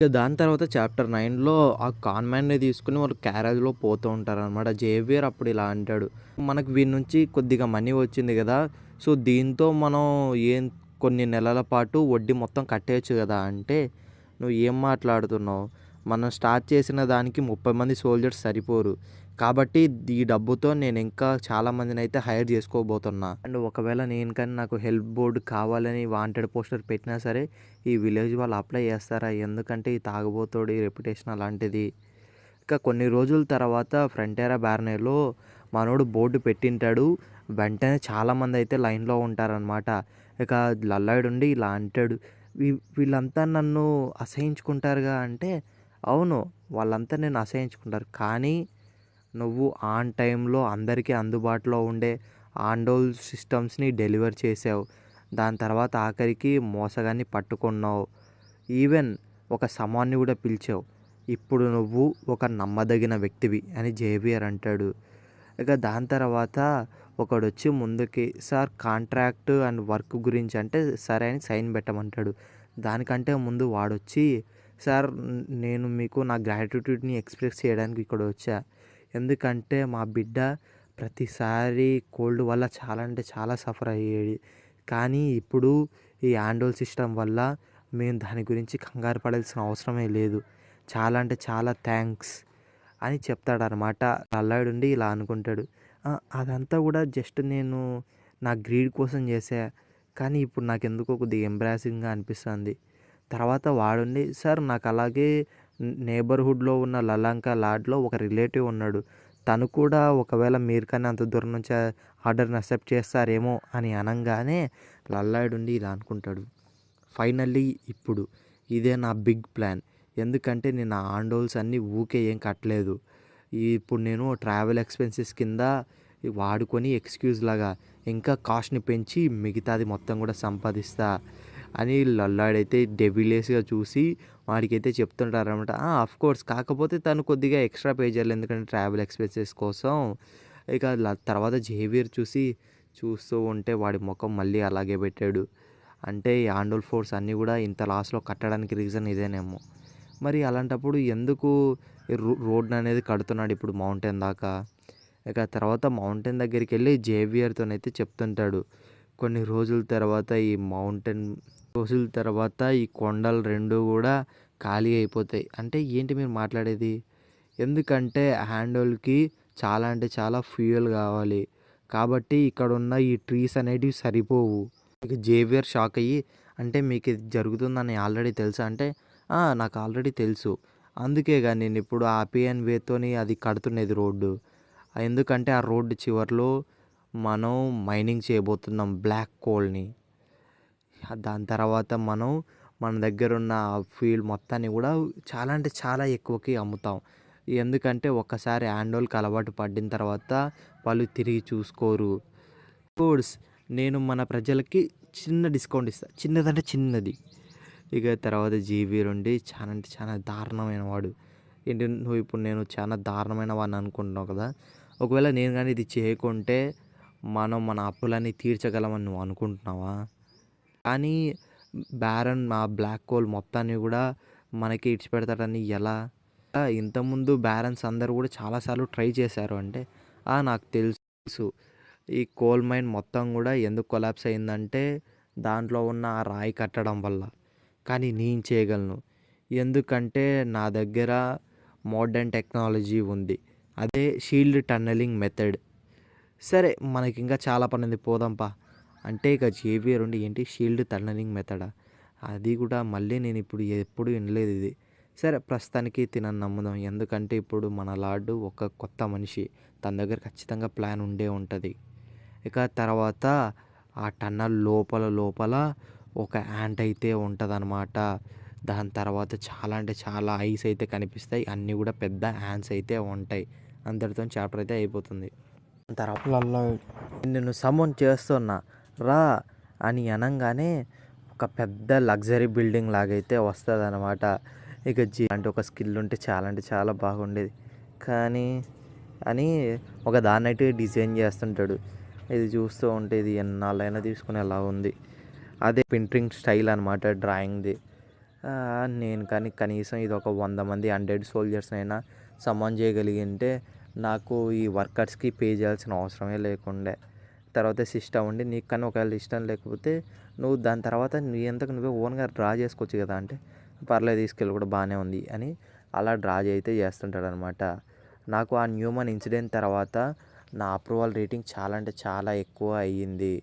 ఇక దాని తర్వాత చాప్టర్ 9లో ఆ కాన్‌మ్యాన్‌ని తీసుకొని వాళ్ళు క్యారేజ్‌లో పోతూ ఉంటారనమాట. జేవియర్ అప్పుడు ఇలా అంటాడు, "మనకు వీని నుంచి కొద్దిగా మనీ వచ్చింది గదా! సో, దీంతో మనం ఏం కొన్ని నెలల పాటు వడ్డీ మొత్తం కట్టేయొచ్చు గదా!" అంటే, "నువ్వు ఏం మాట్లాడుతున్నావు? మనం స్టార్ట్ చేసిన దానికి 30 మంది సోల్జర్స్ సరిపోరు. కాబట్టి ఈ డబ్బుతో నేను ఇంకా చాలా మందినైతే హైర్ చేసుకోబోతున్నా. అండ్ ఒకవేళ నేను కానీ నాకు హెల్ప్ బోర్డ్ కావాలని వాంటెడ్ పోస్టర్ పెట్టినా సరే ఈ విలేజ్ వాళ్ళు అప్లై చేస్తారా? ఎందుకంటే ఈ తాగుబోతోడి రెప్యుటేషన్ అలాంటిది." ఇక కొన్ని రోజుల తర్వాత ఫ్రంటేరా బ్యారనేర్‌లో మనోడు బోర్డు పెట్టింటాడు. వెంటనే చాలామంది అయితే లైన్‌లో ఉంటారనమాట. ఇక లల్లాయుడు ఉండి ఇలా అంటాడు, వీళ్ళంతా నన్ను అసహించుకుంటారుగా" అంటే, అవును, వాళ్ళంతా నిన్ను అసహించుకుంటారు. కానీ నువ్వు ఆన్ టైంలో అందరికీ అందుబాటులో ఉండే ఆండోల్ సిస్టమ్స్‌ని డెలివర్ చేసావు. దాని తర్వాత ఆఖరికి మోసగాన్ని పట్టుకున్నావు. ఈవెన్ ఒక శవాన్ని కూడా పిలిచావు. ఇప్పుడు నువ్వు ఒక నమ్మదగిన వ్యక్తివి అని జేవియర్ అంటాడు. ఇక దాని తర్వాత ఒకడొచ్చి ముందుకి, సార్ కాంట్రాక్ట్ అండ్ వర్క్ గురించి అంటే సరే అని సైన్ పెట్టమంటాడు. దానికంటే ముందు వాడొచ్చి, సార్ నేను మీకు నా గ్రాటిట్యూడ్‌ని ఎక్స్‌ప్రెస్ చేయడానికి ఇక్కడ వచ్చా. ఎందుకంటే మా బిడ్డ ప్రతిసారి కోల్డ్ వల్ల చాలా అంటే చాలా సఫర్ అయ్యేది. కానీ ఇప్పుడు ఈ యాండోల్ సిస్టమ్ వల్ల మేము దాని గురించి కంగారు పడాల్సిన అవసరమే లేదు. చాలా అంటే చాలా థ్యాంక్స్ అని చెప్తాడనమాట. అల్లాడుండి ఇలా అనుకుంటాడు, అదంతా కూడా జస్ట్ నేను నా గ్రీడ్ కోసం చేశా. కానీ ఇప్పుడు నాకెందుకో కొద్దిగా ఎంబారసింగ్‌గా అనిపిస్తుంది. తర్వాత వాడుండి, సార్ నాకు అలాగే నేబర్‌హుడ్‌లో ఉన్న లలంక లాడ్‌లో ఒక రిలేటివ్ ఉన్నాడు. తను కూడా ఒకవేళ మీరు కానీ అంత దూరం నుంచి ఆర్డర్‌ని అక్సెప్ట్ చేస్తారేమో అని అనంగానే లల్లాయుడుండి ఇలా అనుకుంటాడు, ఫైనల్లీ ఇప్పుడు ఇదే నా బిగ్ ప్లాన్. ఎందుకంటే నేను ఆ ఆండోల్స్ అన్నీ ఊకే ఏం కట్టలేదు. ఇప్పుడు నేను ట్రావెల్ ఎక్స్‌పెన్సెస్ కింద వాడుకొని ఎక్స్‌క్యూజ్ లాగా ఇంకా కాస్ట్‌ని పెంచి మిగతాది మొత్తం కూడా సంపాదిస్తా అని లల్లాడైతే డెవిలియస్‌గా చూసి వాడికైతే చెప్తుంటారనమాట. ఆఫ్‌కోర్స్, కాకపోతే తను కొద్దిగా ఎక్స్ట్రా పే చేయాలి. ఎందుకంటే ట్రావెల్ ఎక్స్‌పెన్సెస్ కోసం. ఇక తర్వాత జేవియర్ చూస్తూ ఉంటే వాడి మొఖం మళ్ళీ అలాగే పెట్టాడు. అంటే ఈ ఆండోల్ ఫోర్స్ అన్నీ కూడా ఇంత లాస్‌లో కట్టడానికి రీజన్ ఇదేనేమో. మరి అలాంటప్పుడు ఎందుకు రోడ్‌ననేది కడుతున్నాడు ఇప్పుడు మౌంటైన్ దాకా? ఇక తర్వాత మౌంటైన్ దగ్గరికెళ్ళి జేవియర్‌తోనైతే చెప్తుంటాడు, రోజుల తర్వాత ఈ కొండలు 2 కూడా ఖాళీ అయిపోతాయి. అంటే ఏంటి మీరు మాట్లాడేది? ఎందుకంటే హ్యాండోల్‌కి చాలా అంటే చాలా ఫ్యూయల్ కావాలి. కాబట్టి ఇక్కడున్న ఈ ట్రీస్ అనేటివి సరిపోవు. ఇక జేవియర్ షాక్ అయ్యి, అంటే మీకు ఇది జరుగుతుందని ఆల్రెడీ తెలుసా? అంటే, నాకు ఆల్రెడీ తెలుసు. అందుకేగా నేనిప్పుడు ఆర్‌పిఎన్ వేతోని అది కడుతున్నది రోడ్డు. ఎందుకంటే ఆ రోడ్డు చివర్లో మనం మైనింగ్ చేయబోతున్నాం బ్లాక్ కోల్‌ని. దాని తర్వాత మనం మన దగ్గరున్న ఫీల్డ్ మొత్తాన్ని కూడా చాలా అంటే చాలా ఎక్కువకి అమ్ముతాం. ఎందుకంటే ఒక్కసారి యాండోల్‌కి అలవాటు పడిన తర్వాత వాళ్ళు తిరిగి చూసుకోరు. కోర్స్, నేను మన ప్రజలకి చిన్న డిస్కౌంట్ ఇస్తా. చిన్నదంటే చిన్నది. ఇక తర్వాత జేవియర్ ఉండి చాలా అంటే చాలా దారుణమైన వాడు. ఏంటి నువ్వు ఇప్పుడు నేను చాలా దారుణమైన వాడిని అనుకుంటున్నావు కదా! ఒకవేళ నేను గాని ఇది చేయకుంటే మనం మన అప్పులన్నీ తీర్చగలమని నువ్వు అనుకుంటున్నావా? కానీ బ్యారన్ మా బ్లాక్ కోల్ మొత్తాన్ని కూడా మనకి ఇడిచిపెడతాడని ఎలా? ఇంతకుముందు బ్యారన్స్ అందరూ కూడా చాలా సార్లు ట్రై చేశారు అంటే, నాకు తెలుసు. ఈ కోల్ మైన్ మొత్తం కూడా ఎందుకు కొలాప్స్ అయిందంటే దాంట్లో ఉన్న ఆ రాయి కట్టడం వల్ల. కానీ నేను చేయగలను. ఎందుకంటే నా దగ్గర మోడర్న్ టెక్నాలజీ ఉంది. అదే షీల్డ్ టన్నెలింగ్ మెథడ్. సరే, మనకింకా చాలా పనుంది, పోదాం పా. అంటే ఇక జేవియర్ ఉండి, ఏంటి షీల్డ్ టన్నెలింగ్ మెథడా? అది కూడా మళ్ళీ నేను ఇప్పుడు ఎప్పుడు వినలేదు ఇది. సరే, ప్రస్తుతానికి తినని నమ్ముదాం. ఎందుకంటే ఇప్పుడు మన లార్డ్ ఒక కొత్త మనిషి. తన దగ్గర ఖచ్చితంగా ప్లాన్ ఉండే ఉంటుంది. ఇక తర్వాత ఆ టన్నల్ లోపల లోపల ఒక యాంట్ అయితే ఉంటదనమాట. దాని తర్వాత చాలా అంటే చాలా ఐస్ అయితే కనిపిస్తాయి. అన్నీ కూడా పెద్ద యాంట్స్ అయితే ఉంటాయి. అంతటితోని చాప్టర్ అయితే అయిపోతుంది. తర్వాత నిన్ను సమన్ చేస్తున్నా రా అని అనంగానే ఒక పెద్ద లగ్జరీ బిల్డింగ్ లాగైతే వస్తదనమాట. ఇక అంటే ఒక స్కిల్ ఉంటే చాలా అంటే చాలా బాగుండేది. కానీ అని ఒక దాన్నైతే డిజైన్ చేస్తుంటాడు. ఇది చూస్తూ ఉంటే ఇది ఎన్నాళ్ళైనా తీసుకునేలా ఉంది. అదే పెయింటింగ్ స్టైల్ అనమాట డ్రాయింగ్‌ది. నేను కానీ కనీసం ఇదొక 100 మంది 100 సోల్జర్స్‌నైనా సమన్ చేయగలిగింటే నాకు ఈ వర్కర్స్‌కి పే చేయాల్సిన అవసరమే లేకుండే. తర్వాత సిస్టమ్ ఉండి నీకు కానీ ఒకవేళ ఇష్టం లేకపోతే నువ్వు దాని తర్వాత నీ అంతకు నువ్వే ఓన్‌గా డ్రా చేసుకోవచ్చు కదా! అంటే పర్లేదు ఈ స్కిల్ కూడా బాగానే ఉంది అని అలా డ్రా అయితే చేస్తుంటాడనమాట. నాకు ఆ న్యూమన్ ఇన్సిడెంట్ తర్వాత నా అప్రూవల్ రేటింగ్ చాలా అంటే చాలా ఎక్కువ అయ్యింది.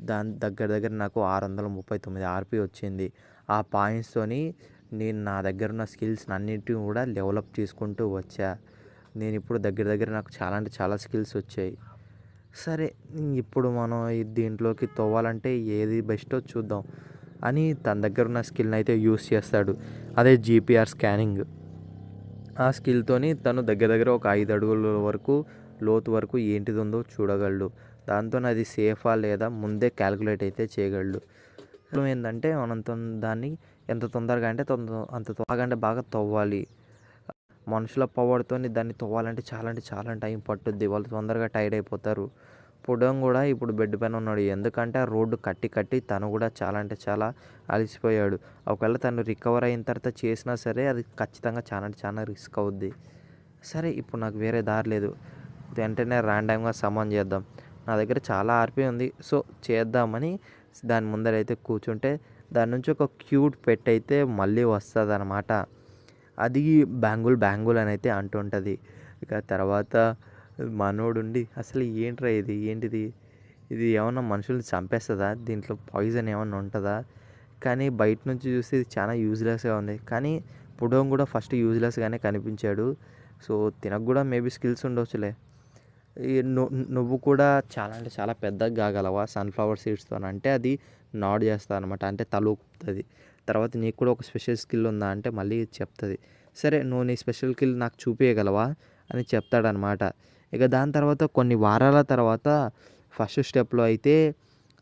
దాని దగ్గర దగ్గర నాకు 639 ఆర్‌పీ వచ్చింది. ఆ పాయింట్స్తోని నేను నా దగ్గర ఉన్న స్కిల్స్‌ని అన్నిటిని కూడా డెవలప్ చేసుకుంటూ వచ్చా. నేను ఇప్పుడు దగ్గర దగ్గర నాకు చాలా అంటే చాలా స్కిల్స్ వచ్చాయి. సరే ఇప్పుడు మనం దీంట్లోకి తోవాలంటే ఏది బెస్టో చూద్దాం అని తన దగ్గర ఉన్న స్కిల్ని అయితే యూస్ చేస్తాడు. అదే జీపీఆర్ స్కానింగ్. ఆ స్కిల్తోని తను దగ్గర దగ్గర ఒక 5 అడుగుల వరకు లోతు వరకు ఏంటిది ఉందో చూడగలడు. దాంతో అది సేఫా లేదా ముందే క్యాలిక్యులేట్ అయితే చేయగలడు. ఏంటంటే మనం దాన్ని ఎంత తొందరగా అంటే అంత త్వరగా అంటే బాగా తవ్వాలి. మనుషుల పవర్‌తోని దాన్ని తవ్వాలంటే చాలా అంటే చాలా టైం పట్టుద్ది. వాళ్ళు తొందరగా టైర్డ్ అయిపోతారు. పుడోన్ కూడా ఇప్పుడు బెడ్ పైన ఉన్నాడు. ఎందుకంటే ఆ రోడ్డు కట్టి కట్టి తను కూడా చాలా అంటే చాలా అలసిపోయాడు. ఒకవేళ తను రికవర్ అయిన తర్వాత చేసినా సరే అది ఖచ్చితంగా చాలా అంటే చాలా రిస్క్ అవుద్ది. సరే ఇప్పుడు నాకు వేరే దారి లేదు. వెంటనే ర్యాండమ్‌గా సమన్ చేద్దాం. నా దగ్గర చాలా ఆర్‌పీ ఉంది. సో చేద్దామని దాని ముందరైతే కూర్చుంటే దాని నుంచి ఒక క్యూట్ పెట్ అయితే మళ్ళీ వస్తదనమాట. అది బ్యాంగుల్ బ్యాంగుల్ అని అయితే అంటుంటది. ఇక తర్వాత మనోడుండి అసలు ఏంట్రా ఇది? ఏంటిది? ఇది ఏమన్నా మనుషుల్ని చంపేస్తదా? దీంట్లో పాయిజన్ ఏమన్నా ఉంటదా? కానీ బయట నుంచి చూస్తే ఇది చాలా యూజ్‌లెస్‌గా ఉంది. కానీ పుడోన్ కూడా ఫస్ట్ యూజ్‌లెస్‌గానే కనిపించాడు. సో తినకు కూడా మేబీ స్కిల్స్ ఉండొచ్చులే. ఈ నువ్వు కూడా చాలా అంటే చాలా పెద్దగా కాగలవా సన్‌ఫ్లవర్ సీడ్స్‌తోని అంటే అది నోడ్ చేస్తదనమాట. అంటే తల ఊపుతది. తర్వాత నీకు కూడా ఒక స్పెషల్ స్కిల్ ఉందా అంటే మళ్ళీ చెప్తది. సరే నువ్వు నీ స్పెషల్ స్కిల్ నాకు చూపియగలవా అని చెప్తాడనమాట. ఇక దాని తర్వాత కొన్ని వారాల తర్వాత ఫస్ట్ స్టెప్‌లో అయితే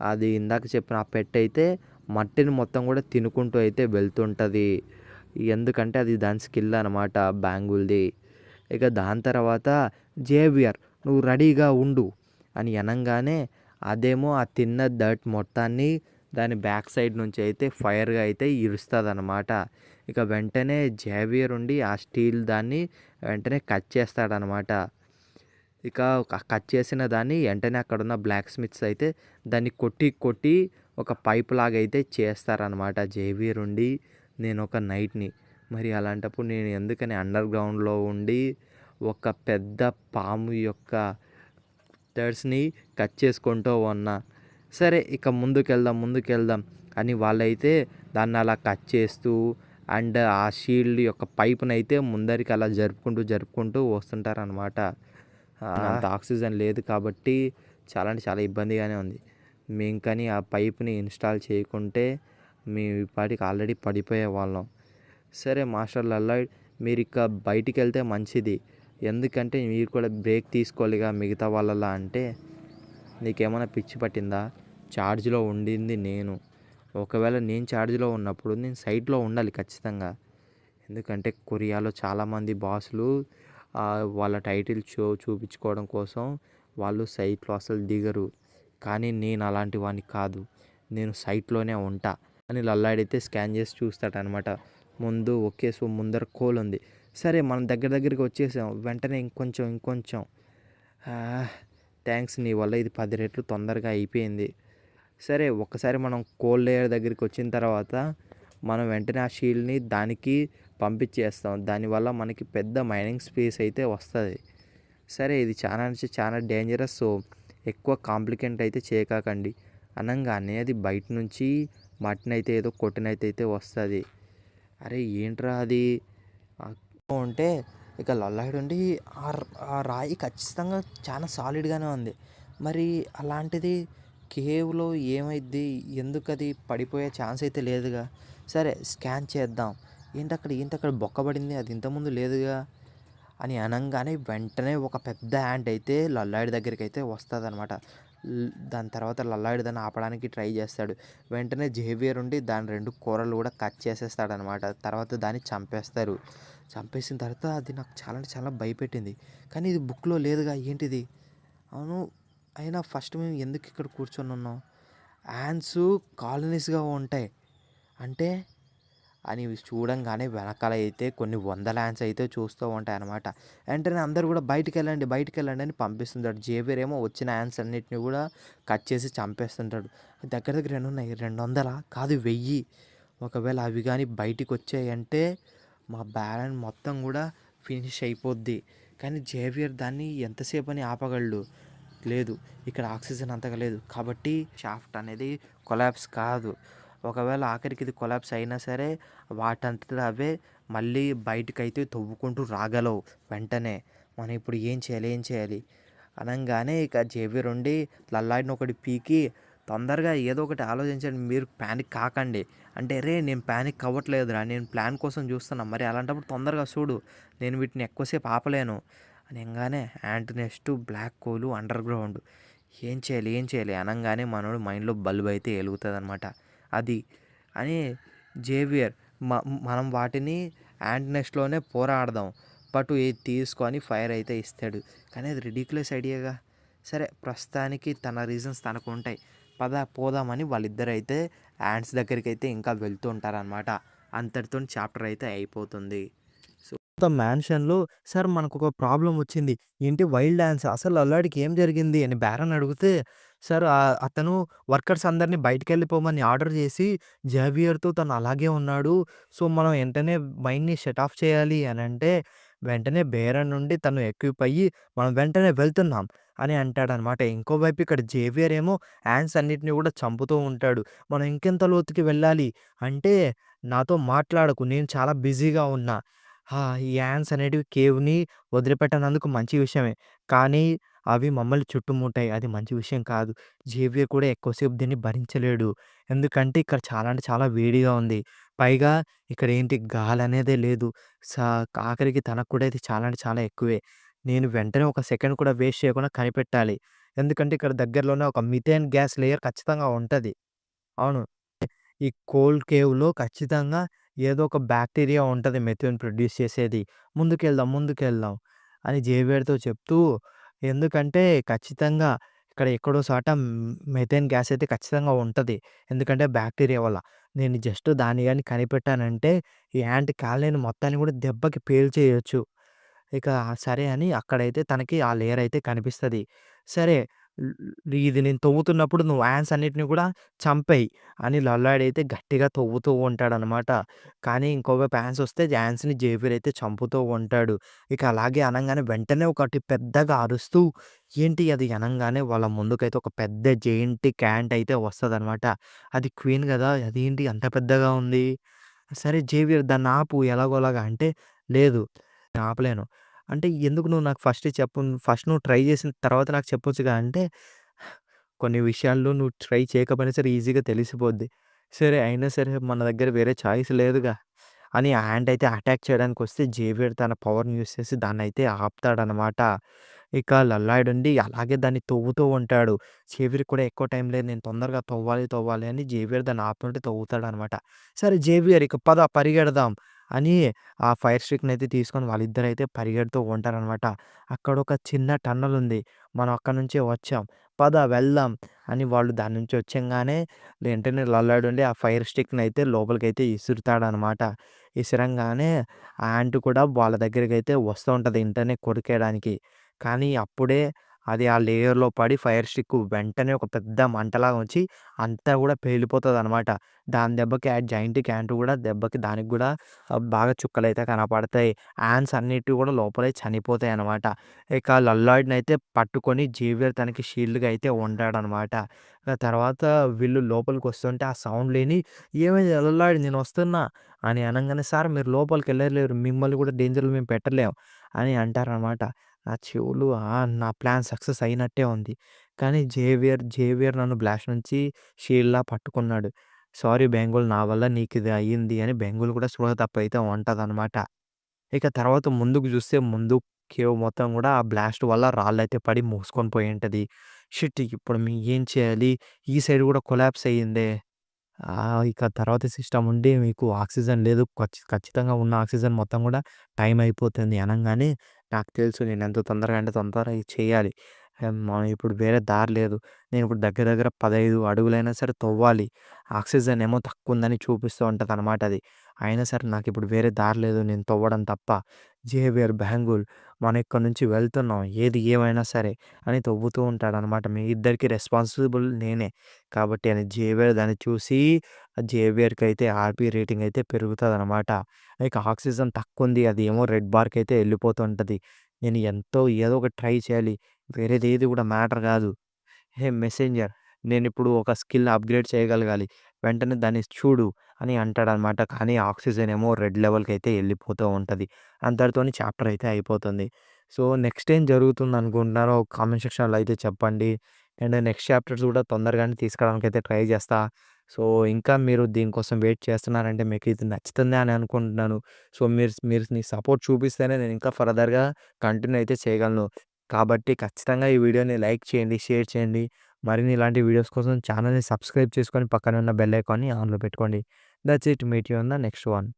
అది ఇందాక చెప్పిన ఆ పెట్ అయితే మట్టిని మొత్తం కూడా తినుకుంటూ అయితే వెళ్తుంటది. ఎందుకంటే అది దాని స్కిల్ అనమాట బ్యాంగుల్‌ది. ఇక దాని తర్వాత జేవియర్ నువ్వు రెడీగా ఉండు అని అనంగానే అదేమో ఆ తిన్న డర్ట్ మొత్తాన్ని దాని బ్యాక్ సైడ్ నుంచి అయితే ఫైర్గా అయితే ఇరుస్తుందన్నమాట. ఇక వెంటనే జేవియర్ ఉండి ఆ స్టీల్ దాన్ని వెంటనే కట్ చేస్తాడనమాట. ఇక కట్ చేసిన దాన్ని వెంటనే అక్కడున్న బ్లాక్ స్మిత్స్ అయితే దాన్ని కొట్టి కొట్టి ఒక పైప్ లాగా అయితే చేస్తారనమాట. జేవియర్ ఉండి నేను ఒక నైట్ని మరి అలాంటప్పుడు నేను ఎందుకని అండర్ గ్రౌండ్లో ఉండి ఒక పెద్ద పాము యొక్క థ్రెడ్స్ని కట్ చేసుకుంటూ ఉన్నా. సరే ఇక ముందుకెళ్దాం అని వాళ్ళైతే దాన్ని అలా కట్ చేస్తూ అండ్ ఆ షీల్డ్ యొక్క పైపునైతే ముందరికి అలా జరుపుకుంటూ వస్తుంటారనమాట. అంత ఆక్సిజన్ లేదు కాబట్టి చాలా అంటే చాలా ఇబ్బందిగానే ఉంది. మేము కానీ ఆ పైప్ని ఇన్స్టాల్ చేయకుంటే మేము ఈ పాటికి ఆల్రెడీ పడిపోయేవాళ్ళం. సరే మాస్టర్ లల్లాయిడ్ మీరిక బయటికెళ్తే మంచిది. ఎందుకంటే మీరు కూడా బ్రేక్ తీసుకోవాలిగా మిగతా వాళ్ళలా అంటే, నీకేమైనా పిచ్చి పట్టిందా? ఛార్జ్‌లో ఉండింది నేను. ఒకవేళ నేను ఛార్జ్‌లో ఉన్నప్పుడు నేను సైట్‌లో ఉండాలి ఖచ్చితంగా. ఎందుకంటే కొరియాలో చాలామంది బాసులు వాళ్ళ టైటిల్ చూపించుకోవడం కోసం వాళ్ళు సైట్‌లో అసలు దిగరు. కానీ నేను అలాంటి వాడిని కాదు. నేను సైట్‌లోనే ఉంటా అని లల్లాడైతే స్కాన్ చేసి చూస్తాడనమాట. ముందు ఓకే. సో ముందర కోల్ ఉంది. సరే మనం దగ్గరికి వచ్చేసాం. వెంటనే ఇంకొంచెం థ్యాంక్స్ నీ వల్ల ఇది 10 రెట్లు తొందరగా అయిపోయింది. సరే ఒక్కసారి మనం కోల్ లేయర్ దగ్గరికి వచ్చిన తర్వాత మనం వెంటనే ఆ షీల్డ్ని దానికి పంపించేస్తాం. దానివల్ల మనకి పెద్ద మైనింగ్ స్పేస్ అయితే వస్తుంది. సరే ఇది చాలా అంటే చాలా డేంజరస్. సో ఎక్కువ కాంప్లికేట్ అయితే చేయకండి అనంగానే అది బయట నుంచి మట్టినైతే ఏదో కొట్టినైతే వస్తుంది. అరే ఏంట్రా అది ఉంటే ఇక లల్లాయిడ్ ఉండి ఆ రాయి ఖచ్చితంగా చాలా సాలిడ్గానే ఉంది. మరి అలాంటిది కేవ్లో ఏమైద్ది? ఎందుకు అది పడిపోయే ఛాన్స్ అయితే లేదుగా. సరే స్కాన్ చేద్దాం. ఏంటక్కడ బొక్కబడింది అది ఇంతకుముందు లేదుగా అని అనంగానే వెంటనే ఒక పెద్ద యాంట్ అయితే లల్లాయిడ్ దగ్గరికి అయితే వస్తుందన్నమాట. దాని తర్వాత లల్లాయిడ్ దాన్ని ఆపడానికి ట్రై చేస్తాడు. వెంటనే జేవియర్ ఉండి దాని 2 కూరలు కూడా కట్ చేసేస్తాడనమాట. తర్వాత దాన్ని చంపేస్తారు. చంపేసిన తర్వాత అది నాకు చాలా అంటే చాలా భయపెట్టింది. కానీ ఇది బుక్లో లేదుగా ఏంటిది? అవును. అయినా ఫస్ట్ మేము ఎందుకు ఇక్కడ కూర్చొని ఉన్నాం? యాంట్స్ కాలనీస్గా ఉంటాయి. అంటే అని చూడంగానే వెనకాల అయితే కొన్ని వందల యాంట్స్ అయితే చూస్తూ ఉంటాయన్నమాట. వెంటనే అందరూ కూడా బయటికెళ్ళండి, బయటికెళ్ళండి అని పంపిస్తుంటాడు. జేవియర్ ఏమో వచ్చిన యాంట్స్ అన్నిటిని కూడా కట్ చేసి చంపేస్తుంటాడు. దగ్గర దగ్గర ఎన్నున్నాయి? 200 కాదు 1000. ఒకవేళ అవి గాని బయటికొచ్చాయంటే మా బ్యాలెన్స్ మొత్తం కూడా ఫినిష్ అయిపోద్ది. కానీ జేవియర్ దాన్ని ఎంతసేపని ఆపగలడు? లేదు. ఇక్కడ ఆక్సిజన్ అంతగా లేదు. కాబట్టి షాఫ్ట్ అనేది కొలాప్స్ కాదు. ఒకవేళ ఆఖరికి ఇది కొలాప్స్ అయినా సరే వాటంతట అవే మళ్ళీ బయటకైతే తవ్వుకుంటూ రాగలవు వెంటనే. మనం ఇప్పుడు ఏం చేయాలి? ఏం చేయాలి? అనంగానే ఇక జేవియర్ ఉండి లల్లాడిని ఒకటి పీకి తొందరగా ఏదో ఒకటి ఆలోచించండి. మీరు పానిక్ కాకండి. అంటే "రేయ్! నేను పానిక్ అవ్వట్లేదురా. నేను ప్లాన్ కోసం చూస్తున్నా. మరి అలాంటప్పుడు తొందరగా చూడు. నేను వీటిని ఎక్కువసేపు ఆపలేను" అనంగానే ant nest, black hole, underground. ఏం చేయాలి? ఏం చేయాలి? అనంగానే మనోడి మైండ్‌లో బల్బ్ అయితే ఎలుగుతదనమాట. అది అని జేవియర్ మనం వాటిని యాంట్ నెస్ట్‌లోనే పోరాడదాం. పట్టు ఇది తీసుకో అని ఫైర్ అయితే ఇస్తాడు. కానీ అది రిడిక్యులస్ ఐడియాగా. సరే ప్రస్తుతానికి తన రీజన్స్ తనకుంటాయి. పద పోదామని వాళ్ళిద్దరైతే యాంట్స్ దగ్గరికైతే ఇంకా వెళ్తూ ఉంటారనమాట. అంతటితోని చాప్టర్ అయితే అయిపోతుంది. మొత్తం మ్యాన్షన్‌లో సార్ మనకొక ప్రాబ్లమ్ వచ్చింది. ఏంటి వైల్డ్ డాన్స్ అసలు అల్లాడికి ఏం జరిగింది అని బేరన్ అడిగితే, సార్ అతను వర్కర్స్ అందరిని బయటికెళ్ళిపోమని ఆర్డర్ చేసి జేవియర్‌తో తను అలాగే ఉన్నాడు. సో, మనం వెంటనే మైండ్‌ని షట్ ఆఫ్ చేయాలి అనంటే, వెంటనే బేరన్ నుండి తను ఎక్విప్ అయ్యి మనం వెంటనే వెళ్తున్నాం అని అంటాడనమాట. ఇంకోవైపు ఇక్కడ జేవియర్ ఏమో యాంట్స్ అన్నిటిని కూడా చంపుతూ ఉంటాడు. మనం ఇంకెంత లోతుకి వెళ్ళాలి అంటే, నాతో మాట్లాడకు నేను చాలా బిజీగా ఉన్నా. ఈ యాన్స్ అనేటివి కేవ్‌ని వదిలిపెట్టనందుకు మంచి విషయమే. కానీ అవి మమ్మల్ని చుట్టుముట్టాయి. అది మంచి విషయం కాదు. జేవియర్ కూడా ఎక్కువ సేపు దీన్ని భరించలేడు. ఎందుకంటే ఇక్కడ చాలా అంటే చాలా వేడిగా ఉంది. పైగా ఇక్కడేంటి గాలనేదే లేదు. సా ఆఖరికి తనకు కూడా ఇది చాలా అంటే చాలా ఎక్కువే. నేను వెంటనే ఒక సెకండ్ కూడా వేస్ట్ చేయకుండా కనిపెట్టాలి. ఎందుకంటే ఇక్కడ దగ్గరలోనే ఒక మిథేన్ గ్యాస్ లేయర్ ఖచ్చితంగా ఉంటది. అవును. ఈ కోల్డ్ కేవ్‌లో ఖచ్చితంగా ఏదో ఒక బాక్టీరియా ఉంటది మెథేన్ ప్రొడ్యూస్ చేసేది. ముందుకెళ్దాం, ముందుకెళ్దాం అని జేవియర్‌తో చెప్తూ ఎందుకంటే ఖచ్చితంగా ఇక్కడ ఎక్కడో చోట మెథేన్ గ్యాస్ అయితే ఖచ్చితంగా ఉంటది. ఎందుకంటే బాక్టీరియా వల్ల. నేను జస్ట్ దాన్ని గాని కనిపెట్టానంటే ఈ యాంట్ కాలనీ మొత్తాన్ని కూడా దెబ్బకి పేల్చేయొచ్చు. ఇక సరే అని అక్కడైతే తనకి ఆ లేయర్ అయితే కనిపిస్తది. సరే ఇది నేను తవ్వుతున్నప్పుడు నువ్వు యాంట్స్ అన్నిటిని కూడా చంపేయి అని లల్లాడైతే గట్టిగా తవ్వుతూ ఉంటాడనమాట. కానీ ఇంకోవైపు యాంట్స్ వస్తే యాంట్స్‌ని జేవియర్ అయితే చంపుతూ ఉంటాడు. ఇక అలాగే అనంగానే వెంటనే ఒకటి పెద్దగా అరుస్తూ ఏంటి అది అనంగానే వాళ్ళ ముందుకైతే ఒక పెద్ద జెయింట్ క్యాంట్ అయితే వస్తదనమాట. అది క్వీన్ గదా! అదేంటి అంత పెద్దగా ఉంది? సరే జేవియర్ దాన్ని ఆపు ఎలాగోలాగా అంటే లేదు నేను ఆపలేను. అంటే ఎందుకు నువ్వు నాకు ఫస్ట్ చెప్పు. ఫస్ట్ నువ్వు ట్రై చేసిన తర్వాత నాకు చెప్పొచ్చుగా అంటే, కొన్ని విషయాల్లో నువ్వు ట్రై చేయకపోయినా సరే ఈజీగా తెలిసిపోద్ది. సరే అయినా సరే మన దగ్గర వేరే చాయిస్ లేదుగా అని ఆ హ్యాండ్ అయితే అటాక్ చేయడానికొస్తే జేవియర్ తన పవర్‌ని యూజ్ చేసి దాన్నయితే ఆపుతాడనమాట. ఇక లల్లాయిడ్ ఉండి అలాగే దాన్ని తవ్వుతూ ఉంటాడు. జేవియర్‌కి కూడా ఎక్కువ టైం లేదు. నేను తొందరగా తవ్వాలి, తవ్వాలి అని జేవియర్ దాన్ని ఆపుతుంటే తవ్వుతాడనమాట. సరే జేవియర్ ఇక పద పరిగెడదాం అని ఆ ఫైర్ స్టిక్‌నయితే తీసుకొని వాళ్ళిద్దరైతే పరిగెడుతూ ఉంటారనమాట. అక్కడొక చిన్న టన్నెల్ ఉంది. మనం అక్కడి నుంచే వచ్చాం. పద వెళ్దాం అని వాళ్ళు దాని నుంచి వచ్చంగానే వెంటనే లల్లాడు ఉండి ఆ ఫైర్ స్టిక్‌నయితే లోపలికైతే ఇసురుతాడనమాట. ఇసరంగానే ఆ యాంట్ కూడా వాళ్ళ దగ్గరికైతే వస్తూ ఉంటది వెంటనే కొరికేయడానికి. కానీ అప్పుడే అది ఆ లేయర్‌లో పడి ఫైర్ స్టిక్ వెంటనే ఒక పెద్ద మంటలాగా వచ్చి అంతా గూడా పేలిపోతదనమాట. దాని దెబ్బకి ఆ జైంట్ క్యాంట్ గూడా దెబ్బకి దానికి గూడా బాగా చుక్కలైతే కనపడతాయి. యాంట్స్ అన్నిటివి గూడా లోపలే చనిపోతాయనమాట. ఇక లల్లాయిడ్‌నయితే పట్టుకొని జేవియర్ తనకి షీల్డ్‌గా అయితే ఉంటాడనమాట. ఆ తర్వాత వీళ్ళు లోపలికొస్తుంటే ఆ సౌండ్ లేని "ఏమైంది లల్లాయిడ్ నేనొస్తున్నా" అని అనంగానే "సార్ మీరు లోపలికెళ్ళలేరు. మిమ్మల్ని కూడా డేంజర్‌లో మేము పెట్టలేం" అని అంటారనమాట. నా చెవులు నా ప్లాన్ సక్సెస్ అయినట్టే ఉంది. కానీ జేవియర్ నన్ను బ్లాస్ట్ నుంచి షీల్డ్‌లా పట్టుకున్నాడు. సారీ బెంగుల్ నా వల్ల నీకిది అయ్యింది అని బెంగుల్ కూడా స్పృహ తప్పైతే ఉంటదనమాట. ఇక తర్వాత ముందుకు చూస్తే ముందు కేవ్ మొత్తం గూడా ఆ బ్లాస్ట్ వల్ల రాళ్ళైతే పడి మూసుకొని పోయుంటది. షిట్! ఇప్పుడు ఏం చేయాలి? ఈ సైడ్ గూడా కొలాప్స్ అయ్యిందే. ఇక తర్వాత సిస్టమ్ ఉండి మీకు ఆక్సిజన్ లేదు. ఖచ్చితంగా ఉన్న ఆక్సిజన్ మొత్తం గూడా టైం అయిపోతుంది అనంగానే నాకు తెలుసు నేను ఎంత తొందరగా అంటే తొందరగా చేయాలి. అమ్మా! ఇప్పుడు వేరే దారి లేదు. నేనిప్పుడు దగ్గర దగ్గర 15 అడుగులైనా సరే తవ్వాలి. ఆక్సిజన్ ఏమో తక్కువుందని చూపిస్తూ ఉంటదనమాట అది. అయినా సరే నాకిప్పుడు వేరే దారి లేదు నేను తవ్వడం తప్ప. జేవియర్, బెహంగుల్ మనం ఇక్కడి నుంచి వెళ్తున్నాం. ఏది ఏమైనా సరే అని తవ్వుతూ ఉంటాడనమాట. మీ ఇద్దరికీ రెస్పాన్సిబుల్ నేనే. కాబట్టి అని జేవియర్ దాన్ని చూసి జేవియర్‌కైతే ఆర్‌పీ రేటింగ్ అయితే పెరుగుతదనమాట. ఇక ఆక్సిజన్ తక్కువుంది. అది ఏమో రెడ్ బార్‌కయితే ఎళ్ళిపోతూ ఉంటది. నేను ఎంతో ఏదో ఒకటి ట్రై చేయాలి. వేరేదేది కూడా మ్యాటర్ గాదు. హే మెసెంజర్ నేనిప్పుడు ఒక స్కిల్ అప్‌గ్రేడ్ చేయగలగాలి. వెంటనే దాన్ని చూడు అని అంటాడనమాట. కానీ ఆక్సిజన్ ఏమో రెడ్ లెవెల్‌కైతే ఎళ్ళిపోతూ ఉంటది. అంతటితోని చాప్టర్ అయితే అయిపోతుంది. సో, నెక్స్ట్ ఏం జరుగుతుందనుకుంటున్నారో కామెంట్ సెక్షన్‌లో అయితే చెప్పండి. అండ్ నెక్స్ట్ చాప్టర్స్ కూడా తొందరగానే తీసుకురావడానికైతే ట్రై చేస్తా. సో, ఇంకా మీరు దీనికోసం వెయిట్ చేస్తున్నారంటే మీకిది నచ్చుతుంది అని అనుకుంటున్నాను. సో, మీరు మీ సపోర్ట్ చూపిస్తేనే నేను ఇంకా ఫర్దర్‌గా కంటిన్యూ అయితే చేయగలను. కాబట్టి ఖచ్చితంగా ఈ వీడియోని లైక్ చేయండి, షేర్ చేయండి. మరిన్ని ఇలాంటి వీడియోస్ కోసం ఛానెల్‌ని సబ్స్క్రైబ్ చేసుకొని పక్కనే ఉన్న బెల్ ఐకాన్‌ని ఆన్‌లో పెట్టుకోండి. That's it. Meet you on the next one.